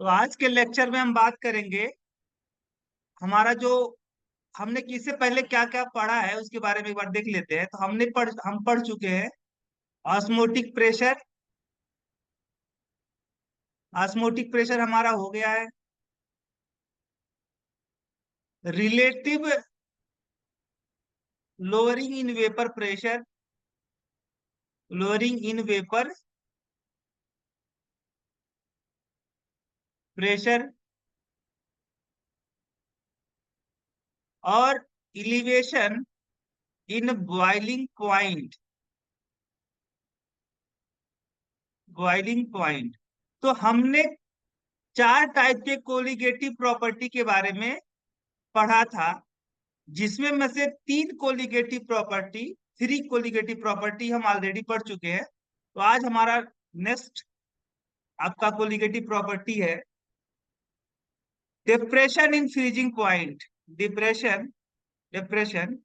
तो आज के लेक्चर में हम बात करेंगे हमारा जो हमने किससे पहले क्या क्या पढ़ा है उसके बारे में एक बार देख लेते हैं। तो हम पढ़ चुके हैं ऑस्मोटिक प्रेशर। ऑस्मोटिक प्रेशर हमारा हो गया है। Relative lowering in vapour pressure, lowering in vapour pressure और elevation in boiling point, boiling point. तो हमने चार टाइप के कोलिगेटिव प्रॉपर्टी के बारे में पढ़ा था, जिसमें में से तीन colligative property, three colligative property हम ऑलरेडी पढ़ चुके हैं। तो आज हमारा नेक्स्ट आपका कोलिगेटिव प्रॉपर्टी है depression in freezing point. Depression, depression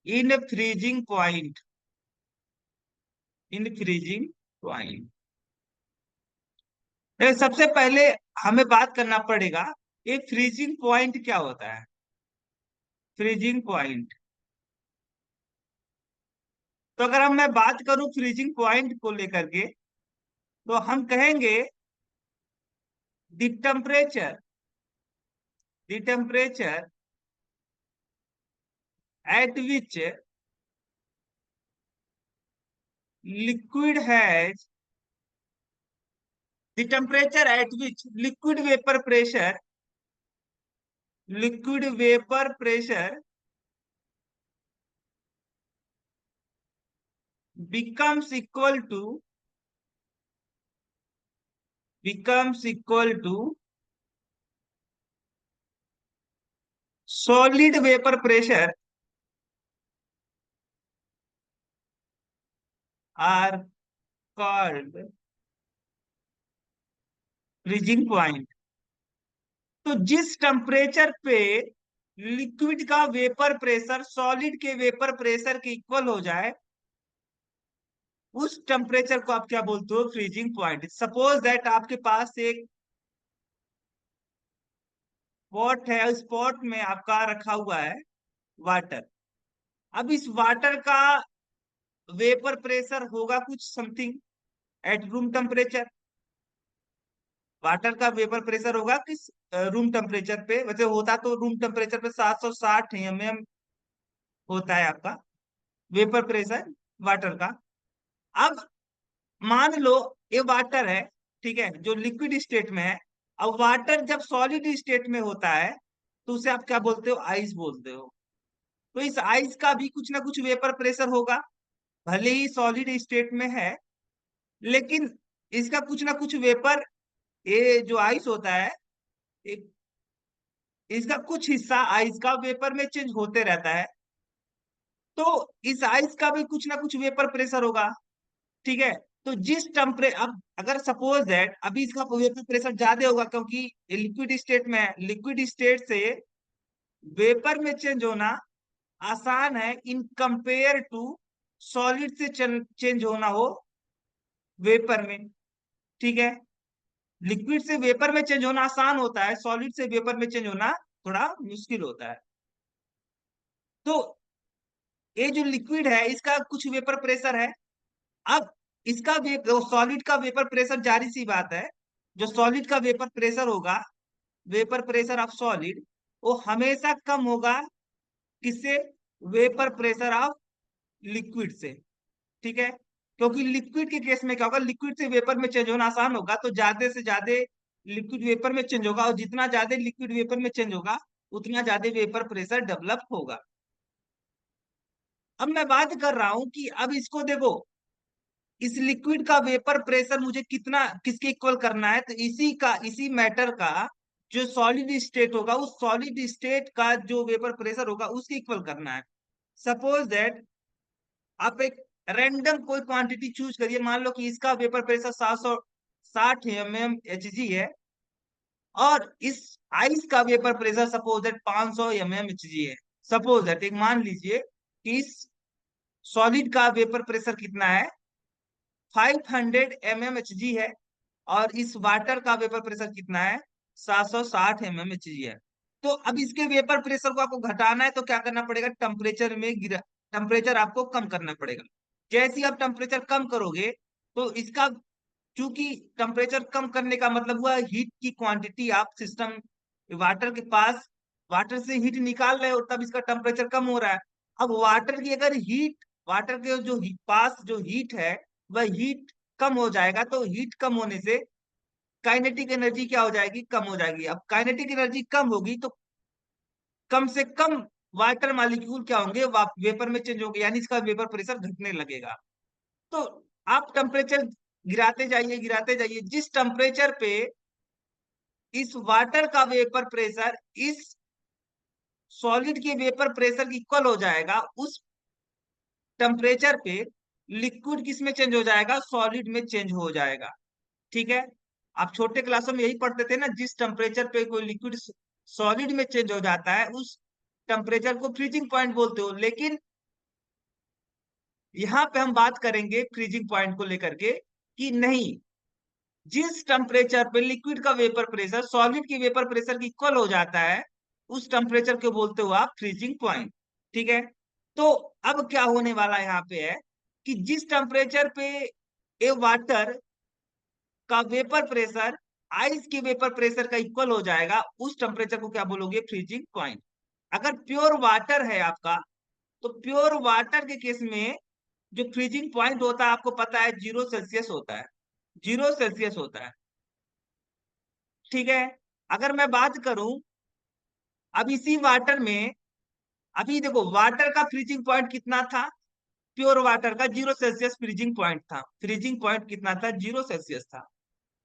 in freezing point, in freezing point. सबसे पहले हमें बात करना पड़ेगा ये फ्रीजिंग पॉइंट क्या होता है। फ्रीजिंग पॉइंट, तो अगर हम मैं बात करूं फ्रीजिंग पॉइंट को लेकर के, तो हम कहेंगे the temperature, the temperature at which liquid has, the temperature at which liquid vapor pressure, liquid vapor pressure becomes equal to, becomes equal to solid vapor pressure are called freezing point। तो जिस temperature पे liquid का vapour pressure solid के vapour pressure के equal हो जाए, उस temperature को आप क्या बोलते हो? Freezing point. सपोज दैट आपके पास एक पॉट है, उस पॉट में आपका रखा हुआ है वाटर। अब इस वाटर का वेपर प्रेशर होगा कुछ something at room temperature. Water का वेपर प्रेशर होगा किस रूम टेम्परेचर पे? वैसे होता तो रूम टेम्परेचर पे 760 mm होता है आपका वेपर प्रेशर वाटर का। अब मान लो ये वाटर है, ठीक है, जो लिक्विड स्टेट में है। अब वाटर जब सॉलिड स्टेट में होता है तो उसे आप क्या बोलते हो? आइस बोलते हो। तो इस आइस का भी कुछ ना कुछ वेपर प्रेशर होगा, भले ही सॉलिड स्टेट में है, लेकिन इसका कुछ ना कुछ वेपर, ये जो आइस होता है, एक इसका कुछ हिस्सा आइस का वेपर में चेंज होते रहता है। तो इस आइस का भी कुछ ना कुछ वेपर प्रेशर होगा, ठीक है। तो जिस टेम्परे अब अगर सपोज दैट अभी इसका वेपर प्रेशर ज्यादा होगा, क्योंकि लिक्विड स्टेट में है, लिक्विड स्टेट से वेपर में चेंज होना आसान है इन कंपेयर टू सॉलिड से चेंज होना हो वेपर में, ठीक है। लिक्विड से वेपर में चेंज होना आसान होता है, सॉलिड से वेपर में चेंज होना थोड़ा मुश्किल होता है। तो ये जो लिक्विड है इसका कुछ वेपर प्रेशर है। अब इसका सॉलिड का वेपर प्रेशर, जारी सी बात है, जो सॉलिड का वेपर प्रेशर होगा, वेपर प्रेशर ऑफ सॉलिड, वो हमेशा कम होगा किससे? वेपर प्रेशर ऑफ लिक्विड से, ठीक है। क्योंकि लिक्विड के केस में क्या होगा, लिक्विड से वेपर में चेंज होना आसान होगा, तो ज्यादा से ज्यादा लिक्विड वेपर में चेंज होगा, और जितना ज्यादा लिक्विड वेपर में चेंज होगा उतना ज्यादा वेपर प्रेशर डेवलप होगा। अब मैं बात कर रहा हूं कि अब इसको देखो, इस लिक्विड का वेपर प्रेशर मुझे कितना, किसके इक्वल करना है? तो इसी का, इसी मैटर का जो सॉलिड स्टेट होगा, उस सॉलिड स्टेट का जो वेपर प्रेशर होगा उसके इक्वल करना है। सपोज दैट आप एक रैंडम कोई क्वांटिटी चूज करिए, मान लो कि इसका वेपर प्रेशर 760 mmHg है, और इस आइस का vapour pressure suppose that 500 mmHg है। सपोज दैट एक मान लीजिए कि इस सॉलिड का वेपर प्रेशर कितना है? 500 mmHg है, और इस वाटर का वेपर प्रेशर कितना है, 760 mmHg है। तो अब इसके वेपर प्रेशर को आपको घटाना है तो क्या करना पड़ेगा, टेम्परेचर में गिरा, टेम्परेचर आपको कम करना पड़ेगा। जैसे ही आप टेम्परेचर कम करोगे तो इसका, चूंकि टेम्परेचर कम करने का मतलब हुआ हीट की क्वांटिटी आप सिस्टम वाटर के पास, वाटर से हीट निकाल रहे हो तब इसका टेम्परेचर कम हो रहा है। अब वाटर की अगर हीट, वाटर के जो पास जो हीट है वह हीट कम हो जाएगा, तो हीट कम होने से काइनेटिक एनर्जी क्या हो जाएगी, कम हो जाएगी। अब काइनेटिक एनर्जी कम होगी तो कम से कम वाटर मॉलिक्यूल क्या होंगे, वेपर में चेंज होंगे, यानी इसका वेपर प्रेशर घटने लगेगा। तो आप टेम्परेचर गिराते जाइए, जिस टेम्परेचर पे इस वाटर का वेपर प्रेशर इस सॉलिड के वेपर प्रेशर की इक्वल हो जाएगा, उस टेम्परेचर पे लिक्विड किस में चेंज हो जाएगा, सॉलिड में चेंज हो जाएगा। ठीक है, आप छोटे क्लासों में यही पढ़ते थे ना, जिस टेम्परेचर पे कोई लिक्विड सॉलिड में चेंज हो जाता है उस टेम्परेचर को फ्रीजिंग पॉइंट बोलते हो। लेकिन यहाँ पे हम बात करेंगे फ्रीजिंग पॉइंट को लेकर के कि नहीं, जिस टेम्परेचर पे लिक्विड का वेपर प्रेशर सॉलिड की वेपर प्रेशर की इक्वल हो जाता है उस टेम्परेचर को बोलते हो आप फ्रीजिंग पॉइंट। ठीक है, तो अब क्या होने वाला यहाँ पे है कि जिस टेम्परेचर पे ए वाटर का वेपर प्रेशर आइस के वेपर प्रेशर का इक्वल हो जाएगा उस टेम्परेचर को क्या बोलोगे, फ्रीजिंग पॉइंट। अगर प्योर वाटर है आपका तो प्योर वाटर के केस में जो फ्रीजिंग पॉइंट होता है आपको पता है 0 सेल्सियस होता है, 0 सेल्सियस होता है। ठीक है, अगर मैं बात करूं अब इसी वाटर में, अभी देखो वाटर का फ्रीजिंग पॉइंट कितना था, प्योर वाटर का 0 सेल्सियस फ्रीजिंग पॉइंट था। फ्रीजिंग पॉइंट कितना था, 0 सेल्सियस था।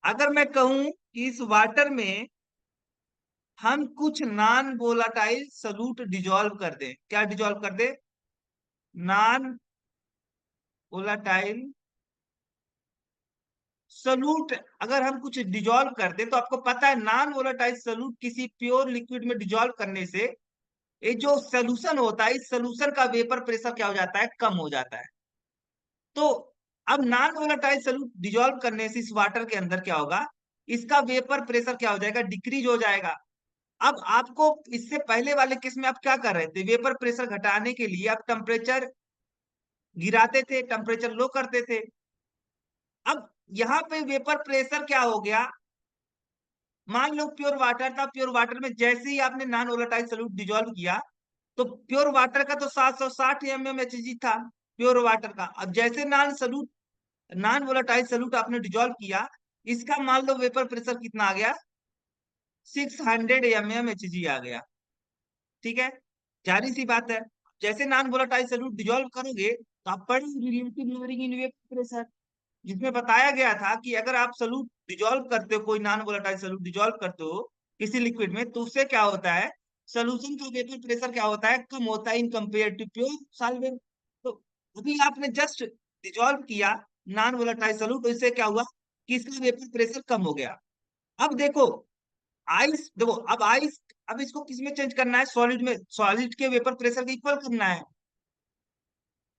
अगर मैं कहूं कि इस वाटर में हम कुछ नॉन वोलाटाइल सॉल्यूट डिजोल्व कर दें, क्या डिजोल्व कर दे, नॉन वोलाटाइल सॉल्यूट अगर हम कुछ डिजोल्व कर दें, तो आपको पता है नॉन वोलाटाइल सॉल्यूट किसी प्योर लिक्विड में डिजोल्व करने से ये जो सोल्यूशन होता है इस सोल्यूशन का वेपर प्रेशर क्या हो जाता है, कम हो जाता है। तो अब नॉन वोलाटाइल सॉल्यूट डिजोल्व करने से इस वाटर के अंदर क्या होगा, इसका वेपर प्रेशर क्या हो जाएगा, डिक्रीज हो जाएगा। अब आपको इससे पहले वाले केस में आप क्या कर रहे थे, वेपर प्रेशर घटाने के लिए आप टेम्परेचर गिराते थे, टेम्परेचर लो करते थे। अब यहाँ पे वेपर प्रेशर क्या हो गया, मान लो प्योर वाटर था, प्योर वाटर में जैसे ही आपने नॉन वोलेटाइल सॉल्यूट डिजोल्व किया तो प्योर वाटर का तो 760 mmHg था प्योर वाटर का। अब जैसे नॉन वोलेटाइल सॉल्यूट आपने डिजोल्व किया, इसका मान लो वेपर प्रेशर कितना आ गया, 600 mmHg आ गया। ठीक है, जारी सी बात है, जैसे नॉन वोलेटाइल सॉल्यूट डिजोल्व करोगे तो आप पढ़ेंगे relative lowering in vapour pressure, जिसमें बताया गया था कि अगर आप सॉल्यूट डिजोल्व करते हो, कोई नॉन वोलेटाइल सॉल्यूट डिजोल्व करते हो किसी लिक्विड में, तो उससे क्या होता है, सोल्यूशन का वेपर प्रेशर क्या होता है, कम होता है in compare to pure solvent. तो अभी आपने जस्ट डिजोल्व किया नॉन वोलेटाइल सॉल्यूट, तो इससे क्या हुआ कि इसका वेपर प्रेशर कम हो गया। अब देखो आइस, देखो अब आइस, अब इसको किस में चेंज करना है, सॉलिड में, सॉलिड के वेपर प्रेशर के इक्वल करना है।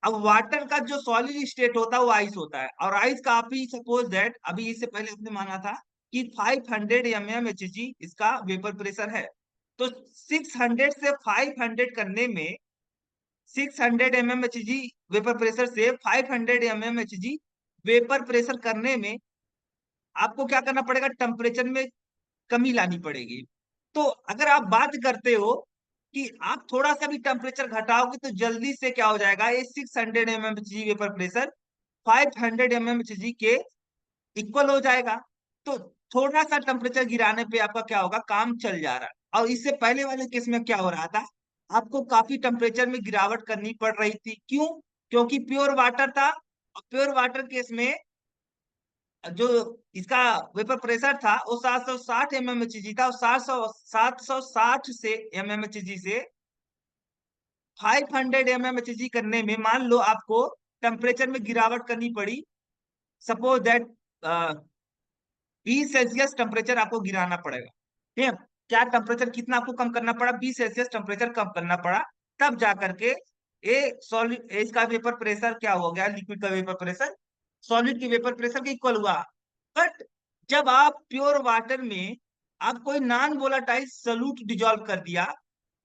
अब वाटर का जो सॉलिड स्टेट होता है वो आइस होता है, और आइस का आप ही सपोज दैट अभी इससे पहले आपने माना था कि 500 mmHg इसका वेपर प्रेशर है। तो 600 से 500 करने में, 600 mmHg वेपर प्रेशर से 500 mmHg वेपर प्रेशर करने में आपको क्या करना पड़ेगा, टेम्परेचर में कमी लानी पड़ेगी। तो अगर आप बात करते हो कि आप थोड़ा सा भी टेम्परेचर घटाओगे तो जल्दी से क्या हो जाएगा, ये 600 mmHg वेपर प्रेशर 500 mmHg के इक्वल हो जाएगा। तो थोड़ा सा टेम्परेचर गिराने पे आपका क्या होगा, काम चल जा रहा है। और इससे पहले वाले केस में क्या हो रहा था, आपको काफी टेम्परेचर में गिरावट करनी पड़ रही थी। क्यों, क्योंकि प्योर वाटर था, और प्योर वाटर केस में जो इसका वेपर प्रेशर था वो 760 mmHg था, और 760 से mmHg से 500 mmHg करने में मान लो आपको टेम्परेचर में गिरावट करनी पड़ी, सपोज दैट 20 सेल्सियस टेम्परेचर आपको गिराना पड़ेगा। ठीक है, क्या टेम्परेचर कितना आपको कम करना पड़ा, 20 सेल्सियस टेम्परेचर कम करना पड़ा, तब जाकर के ए सॉलिड इसका वेपर प्रेशर क्या हो गया, लिक्विड का वेपर प्रेशर सॉलिड के वेपर प्रेशर के इक्वल हुआ। बट जब आप प्योर वाटर में आप कोई नॉन वोलाटाइल सॉल्यूट डिजोल्व कर दिया,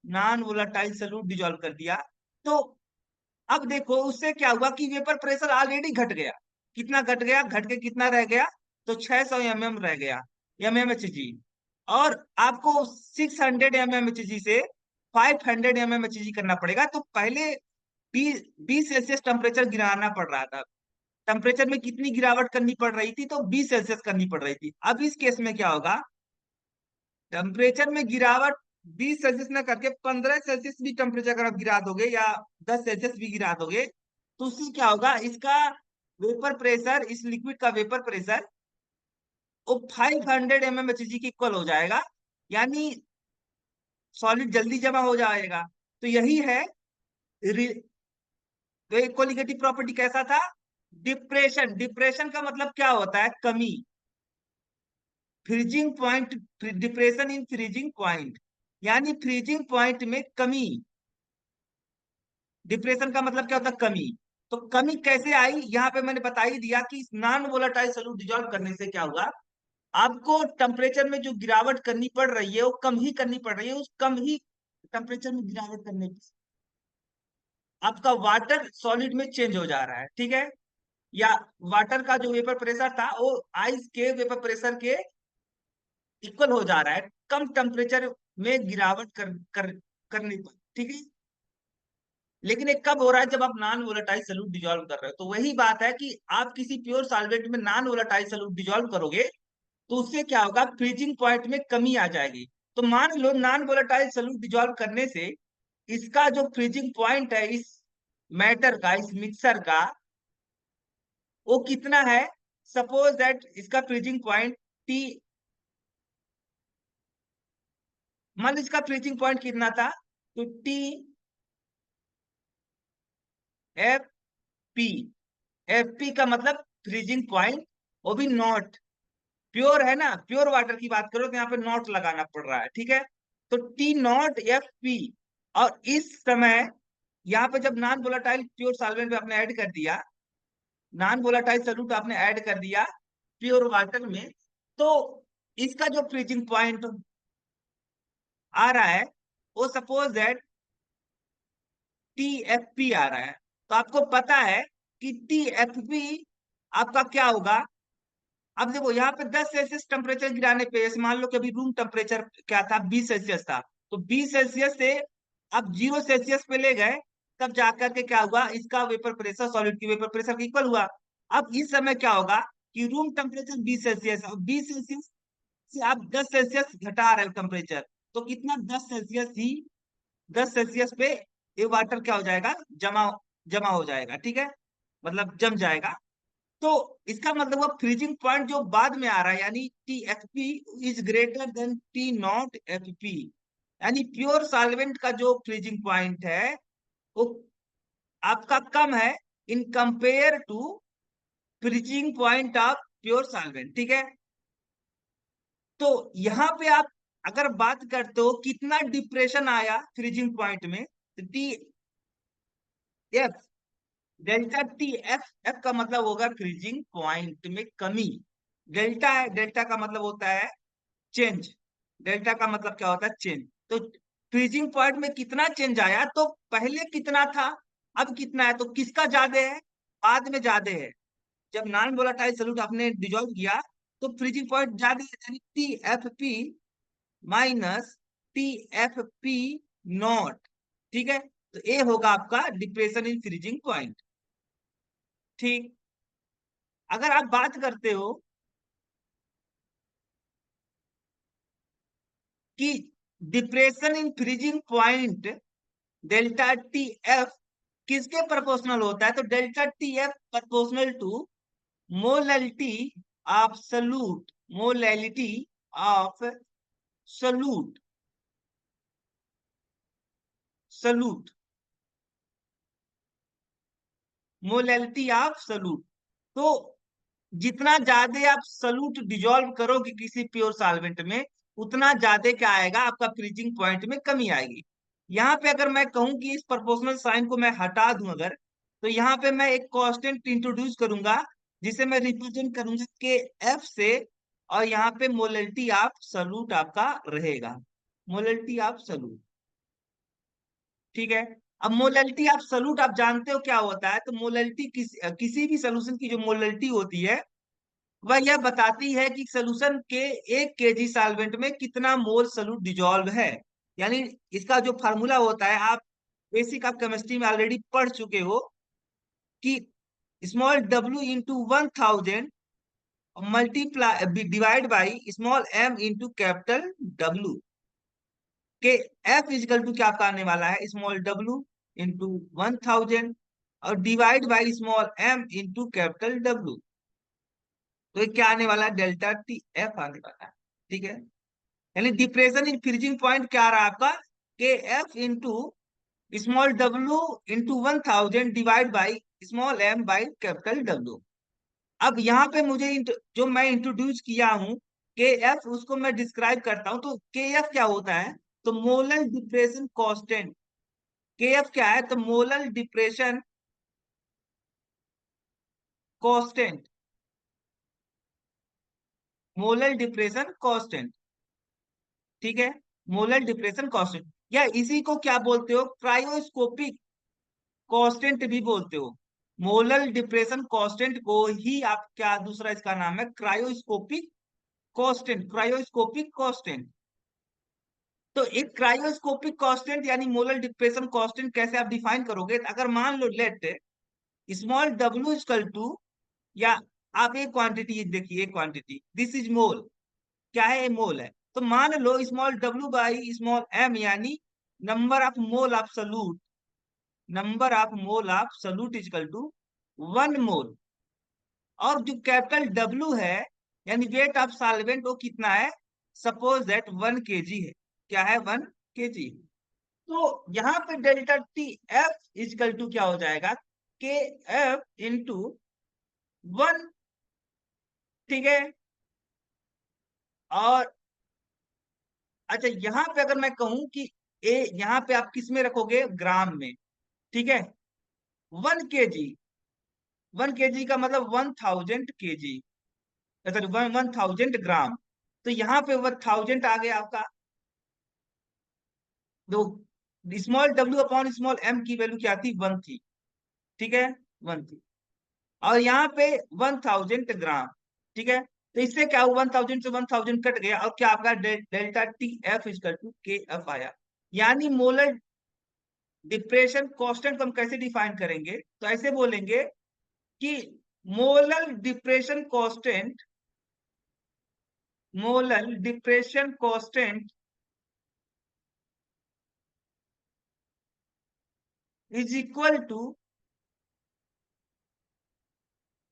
नॉन वोलाटाइल सॉल्यूट डिजोल्व कर दिया, तो अब देखो उससे क्या हुआ कि वेपर प्रेशर ऑलरेडी घट गया। कितना घट गया? घट के कितना रह गया? तो 600 एमएम रह गया, एमएमएचजी। और आपको 600 एमएमएचजी से 500 एमएमएचजी करना पड़ेगा। तो पहले 20 20 सेल्सियस टेम्परेचर गिराना पड़ रहा था। टेम्परेचर में कितनी गिरावट करनी पड़ रही थी? तो 20 सेल्सियस करनी पड़ रही थी। अब इस केस में क्या होगा? टेम्परेचर में गिरावट 20 सेल्सियस न करके 15 सेल्सियस भी टेम्परेचर अगर आप गिरा दोगे, या 10 सेल्सियस भी गिरा दोगे, तो उससे क्या होगा? इसका वेपर प्रेशर, इस लिक्विड का वेपर प्रेशर वो 500 एमएमएचजी के इक्वल हो जाएगा। यानी सॉलिड जल्दी जमा हो जाएगा। तो यही है इक्वलिगेटिव प्रॉपर्टी। कैसा था? डिप्रेशन। डिप्रेशन का मतलब क्या होता है? कमी। Freezing point, depression in freezing point, यानी फ्रीजिंग पॉइंट में कमी। डिप्रेशन का मतलब क्या होता है? कमी। तो कमी कैसे आई? यहाँ पे मैंने बता ही दिया कि नॉन वोलाटाइल सॉल्यूट डिजोल्व करने से क्या हुआ, आपको टेम्परेचर में जो गिरावट करनी पड़ रही है वो कम ही करनी पड़ रही है। उस कम ही टेम्परेचर में गिरावट करने से आपका वाटर सॉलिड में चेंज हो जा रहा है, ठीक है? या वाटर का जो वेपर प्रेशर था वो आइस के वेपर प्रेशर के इक्वल हो जा रहा है, कम टेम्परेचर में गिरावट करने पर, ठीक है? लेकिन ये कब हो रहा है? जब आप नॉन वोलेटाइल सॉल्यूट डिजोल्व कर रहे हो। तो वही बात है कि आप किसी प्योर सॉल्वेंट में नॉन वोलेटाइल सॉल्यूट डिजोल्व करोगे तो उससे क्या होगा? फ्रीजिंग पॉइंट में कमी आ जाएगी। तो मान लो नॉन वोलेटाइल सॉल्यूट डिजोल्व करने से इसका जो फ्रीजिंग पॉइंट है इस मैटर का, इस मिक्सर का, वो कितना है? सपोज दैट इसका फ्रीजिंग पॉइंट टी, मान लो इसका फ्रीजिंग पॉइंट कितना था? तो T F P. F P का मतलब फ्रीजिंग पॉइंट, वो भी नॉट प्योर है ना, प्योर वाटर की बात करो तो यहाँ पे नॉट लगाना पड़ रहा है, ठीक है? तो टी नॉट एफ पी। और इस समय यहाँ पे जब नॉन वोलाटाइल प्योर सॉल्वेंट में आपने ऐड कर दिया, नॉन वोलाटाइल सॉल्यूट आपने ऐड कर दिया प्योर वाटर में, तो इसका जो फ्रीजिंग पॉइंट आ रहा है वो suppose that T F P आ रहा है। तो आपको पता है कि टी एफ पी आपका क्या होगा? अब देखो यहाँ पे 10 सेल्सियस टेम्परेचर गिराने पे, जैसे मान लो कि अभी रूम टेम्परेचर क्या था? 20 सेल्सियस था। तो 20 सेल्सियस से अब 0 सेल्सियस पे ले गए, तब जाकर के क्या हुआ? इसका वेपर प्रेशर सॉलिड की वेपर प्रेशर के इक्वल हुआ। अब इस समय क्या होगा कि रूम टेम्परेचर 20 सेल्सियस, और 20 सेल्सियस से आप 10 सेल्सियस घटा रहे हो टेम्परेचर, तो कितना? 10 सेल्सियस ही, 10 सेल्सियस पे ये वाटर क्या हो जाएगा? जमा जमा हो जाएगा, ठीक है? मतलब जम जाएगा। तो इसका मतलब वो फ्रीजिंग पॉइंट जो बाद में आ रहा है, यानी T F P is greater than T naught F P, यानी प्योर सॉल्वेंट का जो फ्रीजिंग पॉइंट है वो आपका कम है in compare to freezing point of pure solvent, ठीक है? तो यहाँ पे आप अगर बात करते हो कितना डिप्रेशन आया फ्रीजिंग पॉइंट में, तो T F, delta T F, F का मतलब होगा फ्रीजिंग पॉइंट में कमी। डेल्टा है, डेल्टा का मतलब होता है चेंज। डेल्टा का मतलब क्या होता है? चेंज। तो फ्रीजिंग पॉइंट में कितना चेंज आया? तो पहले कितना था, अब कितना है? तो किसका ज्यादा है? बाद में ज्यादा है। जब नॉन वोलाटाइल सॉल्यूट आपने डिजोल्व किया तो फ्रीजिंग पॉइंट ज्यादा है, यानी T F P minus T F P not, ठीक है? तो ये होगा आपका डिप्रेशन इन फ्रीजिंग पॉइंट, ठीक? अगर आप बात करते हो कि depression in freezing point delta T F किसके प्रोपोर्शनल होता है, तो delta T F proportional to molality of solute, molality of solute, solute, molality of solute. तो जितना ज्यादा आप सॉल्यूट डिजोल्व करोगे किसी प्योर सॉल्वेंट में, उतना ज्यादा क्या आएगा? आपका फ्रीजिंग पॉइंट में कमी आएगी। यहाँ पे अगर मैं कहूं कि इस प्रोपोर्शनल साइन को मैं हटा दूं अगर, तो यहाँ पे मैं एक कांस्टेंट इंट्रोड्यूस करूंगा जिसे मैं रिप्रेजेंट करूंगा के एफ से। और यहाँ पे मोलरिटी ऑफ सॉल्यूट आपका रहेगा, मोलरिटी ऑफ सॉल्यूट। ठीक है। अब मोलरिटी ऑफ सॉल्यूट आप जानते हो क्या होता है, तो मोलरिटी किसी भी सोल्यूशन की जो मोलरिटी होती है वह यह बताती है कि सोल्यूशन के 1 kg सॉल्वेंट में कितना मोल सोल्यूट डिजोल्व है। यानी इसका जो फार्मूला होता है, आप बेसिक आप केमिस्ट्री में ऑलरेडी पढ़ चुके हो कि small w into 1000 multiply divide by small m into capital W के F इजिकल टू क्या आपका आने वाला है, स्मॉल w इंटू 1000 और divide by small m into capital W। तो ये क्या आने वाला है, डेल्टा टी एफ आने वाला है। ठीक है। यानी डिप्रेशन इन फ्रीजिंग पॉइंट क्या आ रहा है आपका, के F into small w into 1000 divide by small m by capital W। अब यहाँ पे मुझे जो मैं इंट्रोड्यूस किया हूँ के एफ, उसको मैं डिस्क्राइब करता हूँ। तो के एफ क्या होता है, तो मोलर डिप्रेशन कांस्टेंट। के एफ क्या है, तो molar depression constant, molar depression constant. ठीक है। मोलर डिप्रेशन कांस्टेंट, या इसी को क्या बोलते हो, क्रायोस्कोपिक कांस्टेंट भी बोलते हो। मोलर डिप्रेशन कांस्टेंट को ही आप क्या, दूसरा इसका नाम है क्रायोस्कोपिक कांस्टेंट, क्रायोस्कोपिक कांस्टेंट। तो एक क्रायोस्कोपिक कांस्टेंट यानी मोलर डिप्रेशन कांस्टेंट कैसे आप डिफाइन करोगे, तो अगर मान लो let small w equal to, या आप एक क्वांटिटी देखिए, एक क्वांटिटी दिस इज मोल, क्या है, ये मोल है। तो मान लो small w by small m यानी number of mole of solute, number of mole of solute equal to 1 mole. और जो कैपिटल W है यानी वेट ऑफ सॉल्वेंट, वो कितना है, सपोज दैट 1 kg है। क्या है, 1 kg। तो यहाँ पे delta T F equal to क्या हो जाएगा, के एफ इंटू 1। ठीक है। और अच्छा, यहाँ पे अगर मैं कहूं कि ए, यहाँ पे आप किस में रखोगे, ग्राम में। ठीक है। 1 kg, 1 kg का मतलब 1000 kg, सॉरी 1000 ग्राम। तो यहाँ पे 1000 आ गया आपका। दो small w upon small m की वैल्यू क्या थी, 1 थी। ठीक है, 1 थी। और यहाँ पे 1000 ग्राम। ठीक है। तो इससे क्या हुआ, 1000 से 1000 कट गया, और क्या आपका delta T F equal to K F आया। यानी मोलर डिप्रेशन कांस्टेंट को हम कैसे डिफाइन करेंगे, तो ऐसे बोलेंगे कि molar depression constant, molar depression constant is equal to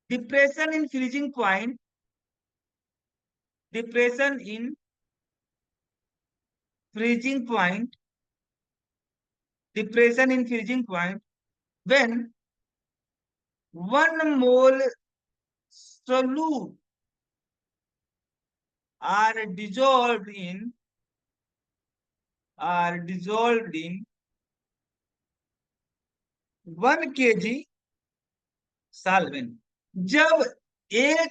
depression in freezing point, depression in freezing point, depression in freezing point when 1 mole solute are dissolved in 1 kg solvent. जब 1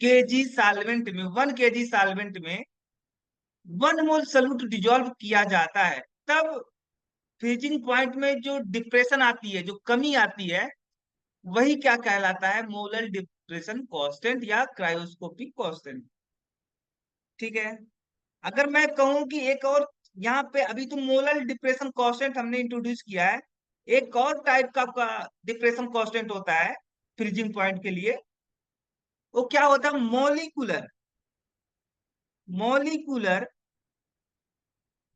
kg solvent में, 1 kg solvent में 1 मोल solute dissolve किया जाता है, तब freezing point में जो depression आती है, जो कमी आती है, वही क्या कहलाता है, मोलर डिप्रेशन कांस्टेंट या क्रायोस्कोपिक कांस्टेंट। ठीक है। अगर मैं कहूं कि एक और, यहाँ पे अभी तो मोलर डिप्रेशन कांस्टेंट हमने इंट्रोड्यूस किया है, एक और टाइप का डिप्रेशन कांस्टेंट होता है फ्रीजिंग पॉइंट के लिए। वो क्या होता है, molecular, molecular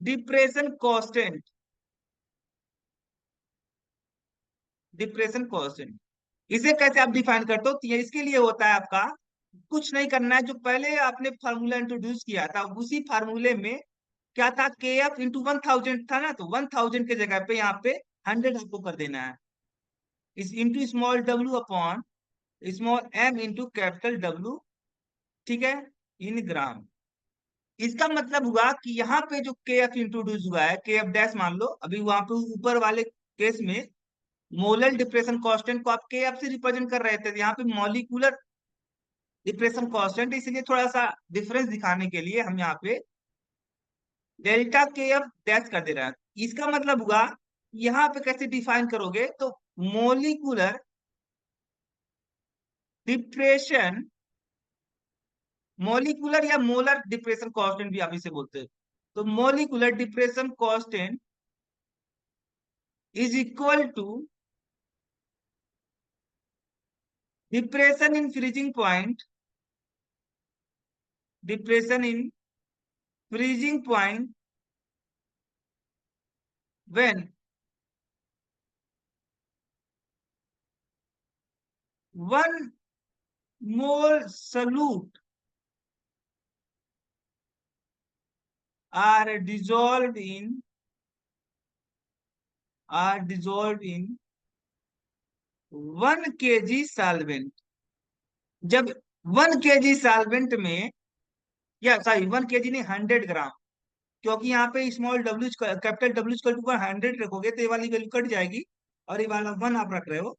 depression constant, depression constant. इसे कैसे आप डिफाइन करते हो, तो ये इसके लिए होता है आपका, कुछ नहीं करना है, जो पहले आपने फार्मूला इंट्रोड्यूस किया था उसी फार्मूले में क्या था, के एफ इंटू 1000 था ना, तो 1000 के जगह पे यहाँ पे 100 आपको कर देना है, इस into small w upon small m into capital W। ठीक है, इन ग्राम। इसका मतलब हुआ कि यहाँ पे जो के एफ इंट्रोड्यूस हुआ है, के एफ डैश मान लो, अभी वहां पे ऊपर वाले केस में मोलर डिप्रेशन कांस्टेंट को आप के एफ से रिप्रेजेंट कर रहे थे, यहाँ पे मॉलिक्यूलर डिप्रेशन कांस्टेंट, इसलिए थोड़ा सा डिफरेंस दिखाने के लिए हम यहाँ पे डेल्टा के एफ डैश कर दे रहे हैं। इसका मतलब हुआ, यहाँ पे कैसे डिफाइन करोगे, तो मोलिकुलर डिप्रेशन, मोलिकुलर या मोलर डिप्रेशन कांस्टेंट भी आप इसे बोलते हैं, तो molecular depression constant is equal to depression in freezing point, depression in freezing point when 1 mole solute are dissolved in 1 kg solvent. जब 1 kg सॉल्वेंट में, या सॉरी 1 kg नहीं, 100 ग्राम, क्योंकि यहाँ पे small W capital W equal to 100 रखोगे तो ये वाली वैल्यू कट जाएगी और ये वाला 1 आप रख रहे हो।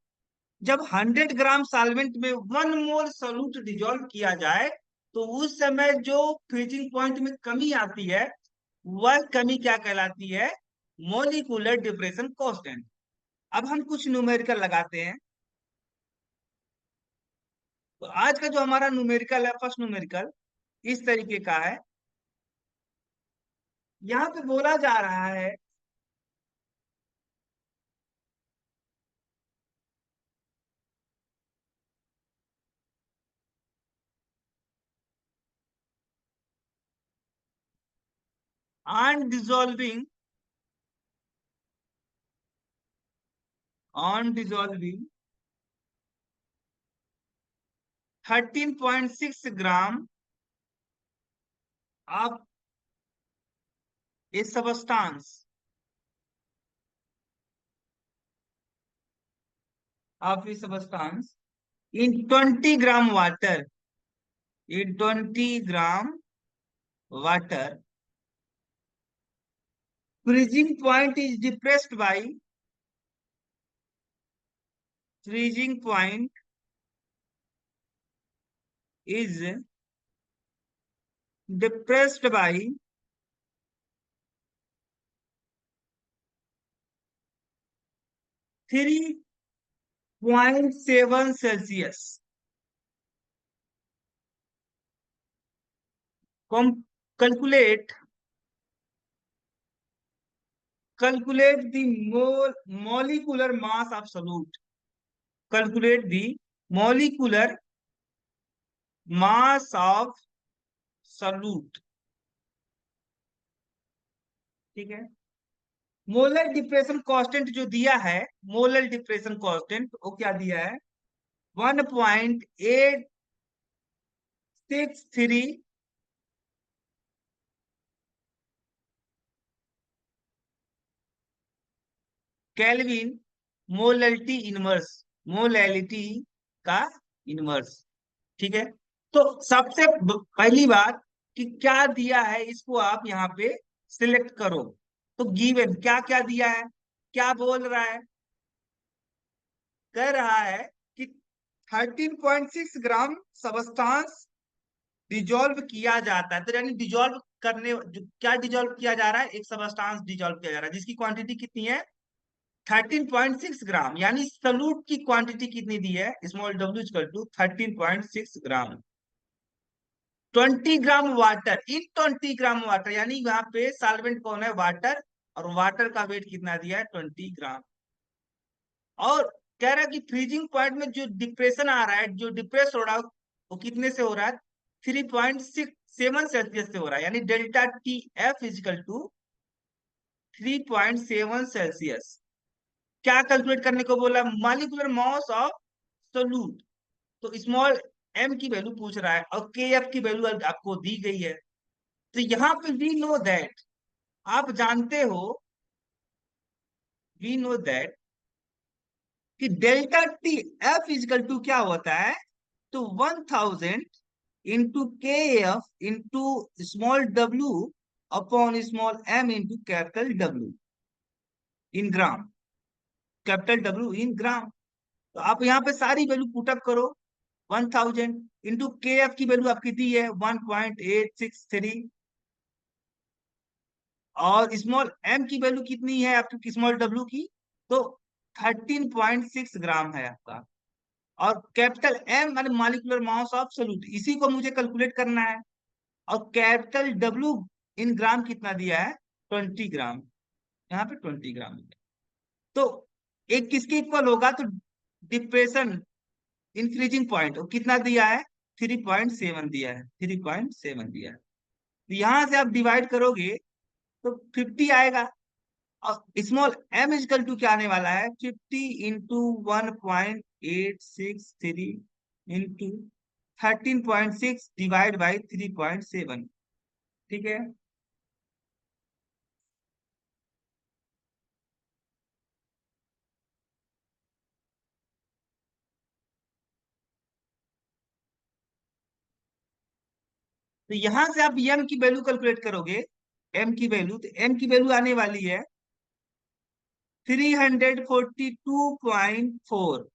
जब 100 ग्राम सॉल्वेंट में 1 मोल सोल्यूट डिजोल्व किया जाए, तो उस समय जो फ्रीजिंग पॉइंट में कमी आती है, वह कमी क्या कहलाती है, मोलिकुलर डिप्रेशन कांस्टेंट। अब हम कुछ न्यूमेरिकल लगाते हैं। तो आज का जो हमारा न्यूमेरिकल है, फर्स्ट न्यूमेरिकल इस तरीके का है। यहाँ पे बोला जा रहा है on dissolving, on dissolving 13.6 gram of A substance, of A substance in 20 gram water, in 20 gram water, freezing point is depressed by, freezing point is depressed by 3.7 Celsius. Calculate, calculate the molecular mass of solute. Calculate the molecular mass of solute. ठीक है। Molar depression constant जो दिया है, molar depression constant वो क्या दिया है, 1.863 kelvin molality inverse, molality का इनवर्स। ठीक है। तो सबसे पहली बात कि क्या दिया है, इसको आप यहाँ पे सिलेक्ट करो। तो गिवन क्या क्या दिया है, क्या बोल रहा है, कह रहा है कि 13.6 ग्राम सबस्टांस डिजोल्व किया जाता है। तो यानी डिजोल्व करने क्या डिजोल्व किया जा रहा है, एक सबस्टांस डिजोल्व किया जा रहा है जिसकी क्वांटिटी कितनी है, 13.6 ग्राम। यानी सल्यूट की क्वांटिटी कितनी दी है, small W equal to 13.6 gram. 20 gram water, in 20 gram water, यानी यहाँ पे सॉल्वेंट कौन है, वाटर, और वाटर का वेट कितना दिया है, 20 ग्राम। और कह रहा है कि फ्रीजिंग पॉइंट में जो डिप्रेशन आ रहा है, जो डिप्रेस हो रहा है, वो कितने से हो रहा है, 3.67 सेल्सियस से हो रहा है। यानी delta T F is equal to 3.7 Celsius. क्या कैलकुलेट करने को बोला, मॉलिक्यूलर मास ऑफ सोल्यूट। तो स्मॉल एम की वैल्यू पूछ रहा है और के एफ की वैल्यू आपको दी गई है। तो यहाँ पे वी नो दैट, आप जानते हो, वी नो दैट कि delta T F is equal to क्या होता है, तो 1000 into K F into small W upon small M into capital W in gram, capital W in gram. तो आप यहाँ पे सारी वैल्यू पुटअप करो 1000 इंटू के एफ की वैल्यू आपकी दी है 1.863, और स्मॉल एम की वैल्यू कितनी है आपकी स्मॉल डब्ल्यू की, तो 13.6 ग्राम है आपका। और कैपिटल एम माने मॉलिक्यूलर मास ऑफ सोल्यूट, इसी को मुझे कैलकुलेट करना है। और कैपिटल डब्ल्यू इन ग्राम कितना दिया है, 20 ग्राम, यहाँ पे 20 ग्राम। तो एक किसके इक्वल होगा, तो डिप्रेशन इंक्रीजिंग पॉइंट कितना दिया है, 3.7 दिया है, 3.7 दिया है। तो यहां से आप डिवाइड करोगे तो 50 आएगा। और स्मॉल एम इजकल टू क्या आने वाला है, 50 इंटू 1.863 इंटू 13.6 डिवाइड बाई 3.7। ठीक है, तो यहां से आप एम की वैल्यू कैलकुलेट करोगे, एम की वैल्यू, तो एम की वैल्यू आने वाली है 342.4।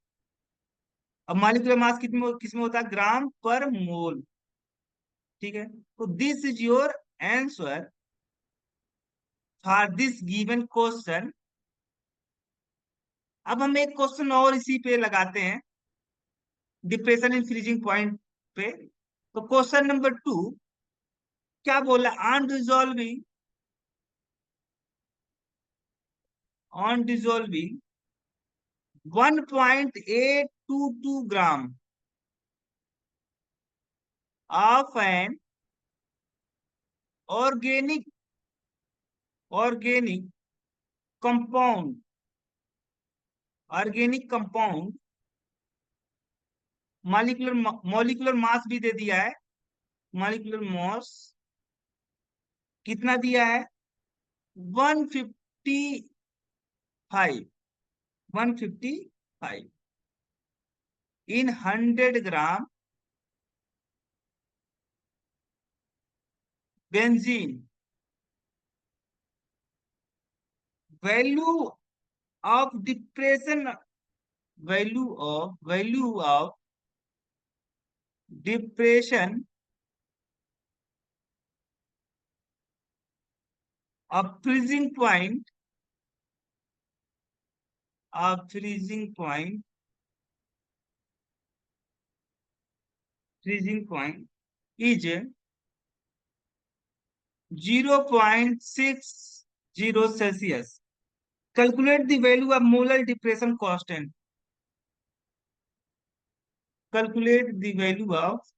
अब मॉलिक्यूलर मास किसमें होता है, ग्राम पर मोल। ठीक है, तो this is your answer for this given question. अब हम एक क्वेश्चन और इसी पे लगाते हैं, डिप्रेशन इन फ्रीजिंग पॉइंट पे। तो क्वेश्चन नंबर 2 क्या बोला, on dissolving 1.822 gram of an organic organic compound, organic compound, molecular molecular mass भी दे दिया है, मॉलिक्यूलर मास कितना दिया है, 155, 155 in 100 gram benzene. Value of depression, value of depression of freezing point, of freezing point, freezing point is 0.60 Celsius. Calculate the value of molar depression constant, calculate the value of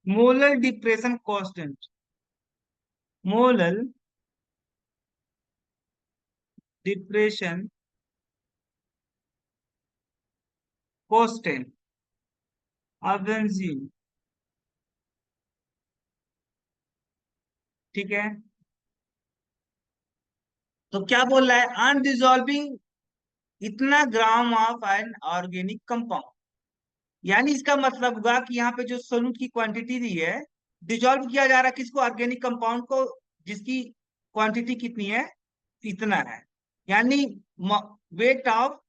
molar depression constant, molar depression constant of benzene. ठीक है, तो क्या बोल रहा है, on dissolving इतना gram of an organic compound, यानी इसका मतलब हुआ कि यहाँ पे जो सोल्यूट की क्वांटिटी दी है, डिजॉल्व किया जा रहा है किसको, ऑर्गेनिक कंपाउंड को, जिसकी क्वांटिटी कितनी है, इतना है। यानी वेट ऑफ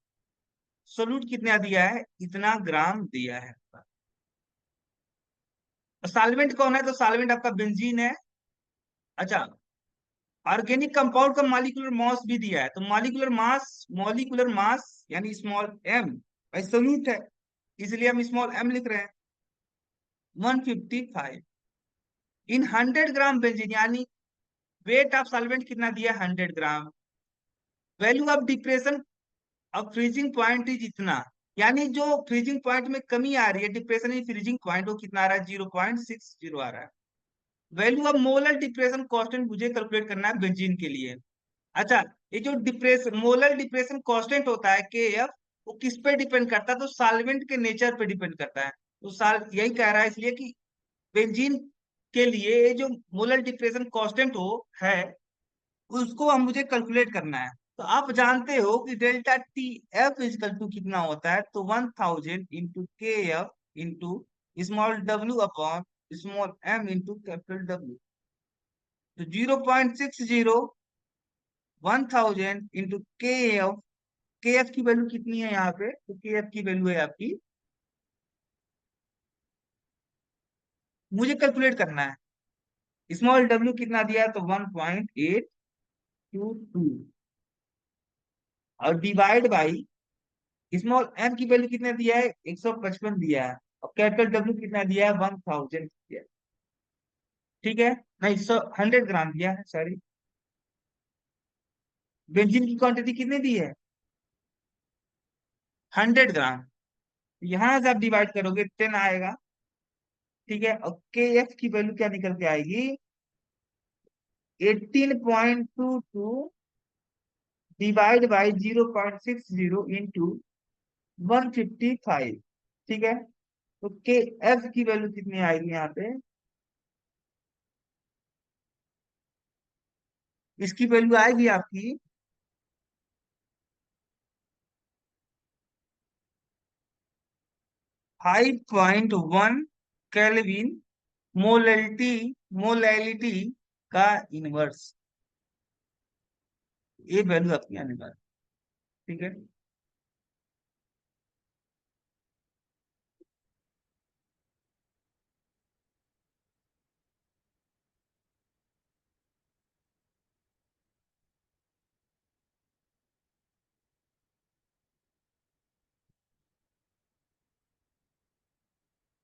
सोल्यूट कितना दिया है, इतना ग्राम दिया है। सॉल्वेंट कौन है, तो सॉल्वेंट आपका बेंजीन है। अच्छा, ऑर्गेनिक कंपाउंड का मॉलिक्यूलर मास भी दिया है, तो मॉलिक्यूलर मास यानी स्मॉल एम, भाई सोल्यूट है इसलिए हम स्मॉल एम लिख रहे हैं, 155 इन 100 ग्राम बेंजीन, यानी वेट ऑफ सॉल्वेंट कितना दिया, 100 gram. Value of depression of freezing point is इतना, यानी जो फ्रीजिंग पॉइंट में कमी आ रही है, डिप्रेशन इन फ्रीजिंग पॉइंट वो कितना आ रहा है, 0.60 आ रहा है। Value of molar depression constant मुझे कैलकुलेट करना है बेंजीन के लिए। अच्छा, ये जो डिप्रेशन मोलर डिप्रेशन कांस्टेंट होता है के एफ, वो किस पे डिपेंड करता है, तो सॉल्वेंट के नेचर पे डिपेंड करता है। तो साल यही कह रहा है इसलिए कि बेंजीन के लिए ये जो मोलर डिप्रेशन कांस्टेंट हो है, उसको हम मुझे कैलकुलेट करना है। तो आप जानते हो कि delta T F equal to कितना होता है, तो 1000 into K F into small W upon small M into capital W. तो 0.60, 1000 इंटू के एफ के एफ की वैल्यू कितनी है यहाँ पे, तो के एफ की वैल्यू है आपकी, मुझे कैलकुलेट करना है। स्मॉल डब्ल्यू कितना दिया है, तो 1.822, और डिवाइड बाई स्मॉल एम की वैल्यू कितना दिया है, 155 दिया है, और कैपिटल डब्ल्यू कितना दिया है, 1000 दिया है। ठीक है, नहीं 100 ग्राम दिया है, सॉरी। बेंजीन की क्वांटिटी कितनी दी है, 100 ग्राम। यहां से आप डिवाइड करोगे 10 आएगा। ठीक है, और के एफ की वैल्यू क्या निकल के आएगी, 18.22 डिवाइड बाई 0.60 इंटू 155। ठीक है, तो के एफ की वैल्यू कितनी आएगी यहाँ पे, इसकी वैल्यू आएगी आपकी 5.1 केल्विन, मोलैलिटी, मोलैलिटी का इनवर्स, ये वैल्यू आपकी आने वाली। ठीक है,